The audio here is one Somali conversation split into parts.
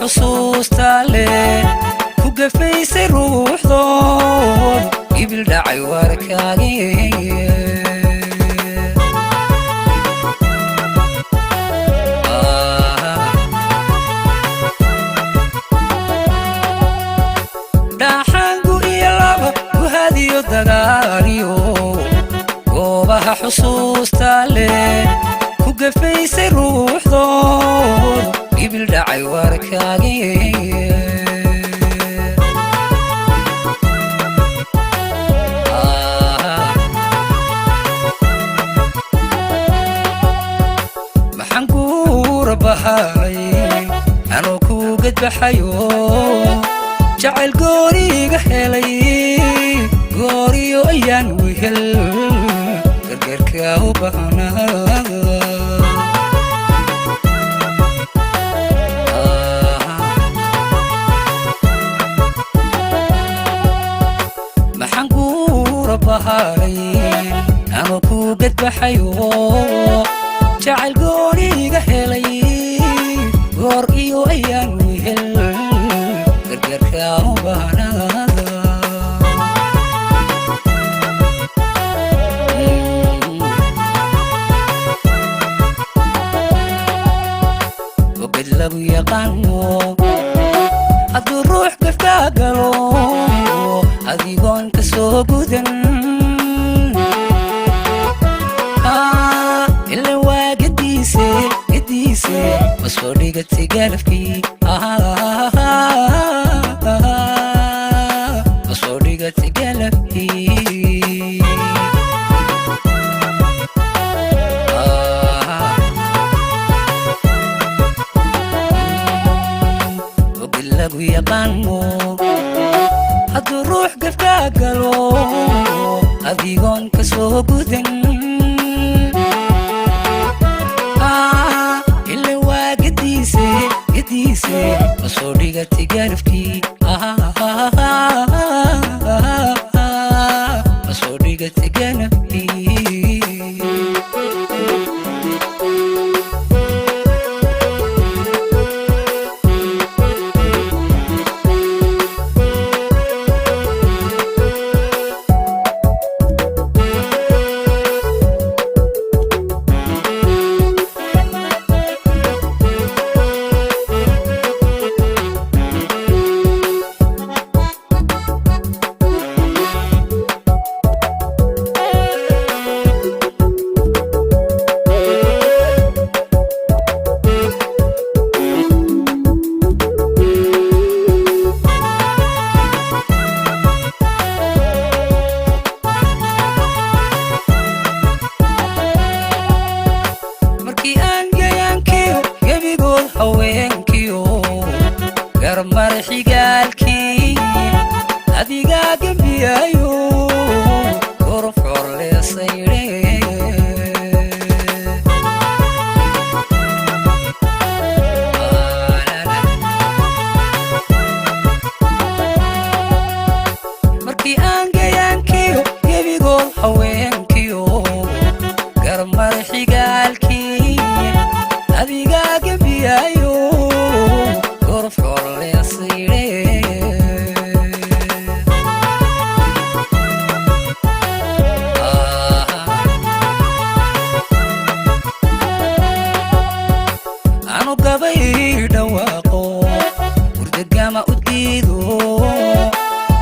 xusuusta leh ku gafaysay ruuxdood ibil dhacay warkaagii dhaxangu iyo laba ku hadiyo dagaaliyo goobaha xusuusta leh ku gafaysay ruuxdood ibil dhacay warkaagii maxaan ku rabahay anoo ku gadbaxayo jacayl gooriga helay gooriyo ayaan wehel gargaarka u baahnaa maxaan ku rabahay anoo ku gadbaxayo jacayl gooriga helay goor iyo ayaan wehel gargaarka u baahnaa وقد لو يقانو هدو روح كفتاقلو أذيقون كسوقودن إلا قديسي مصوري قد تقالفكي مصوري قد تقالفكي وقلقو يقانو هدو روح قفتاقلو أذيقون كسوقودن قديسي مصوري قد تقالفكي مصوري قد تقالفكي marxi gaalkii adigaa gambiyayo gorf corleesayre markii aan gayaankiyo gebigood haweenkiyo gar marxi gaalkii adigaa gambiyayo gorf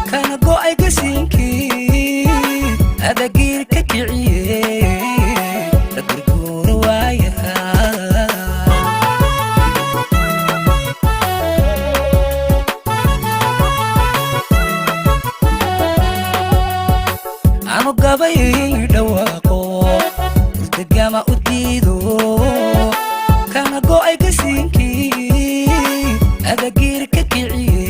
kana go'ay gasiinkii adagiir ka kiciye la gurguuro waayaha anu gabay dhawaaqo hurdagama u diido kana go'ay gasiinkii adagiir ka kiciye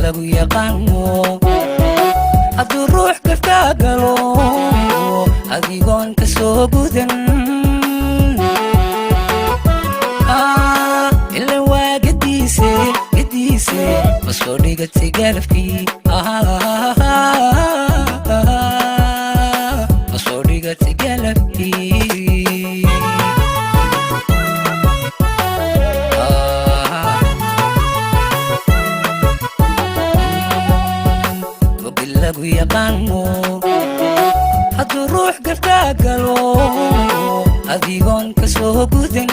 lagu yaqaano hadduu ruux kaftagalo adigoon ka soo gudan ila waa gadiise masoo dhigatay garabkii ma soo dhigatay galabkii gobi lagu yaqaano hadduu ruux gartaa galo adigoon ka soo gudan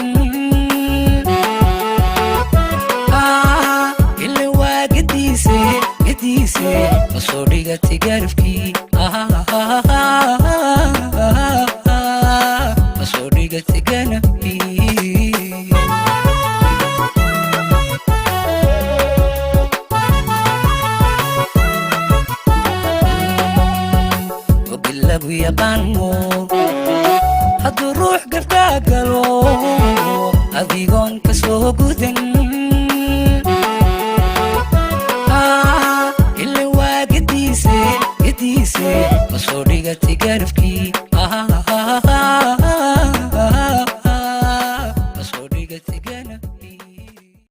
ila waa gadiise ma soo dhigatay garabkii ma soo dhigatay galabkii gobi lagu yaqaano hadduu ruux gartaa galo adigoon ka soo gudan ila waa gadiise ma soo dhigatay garabkii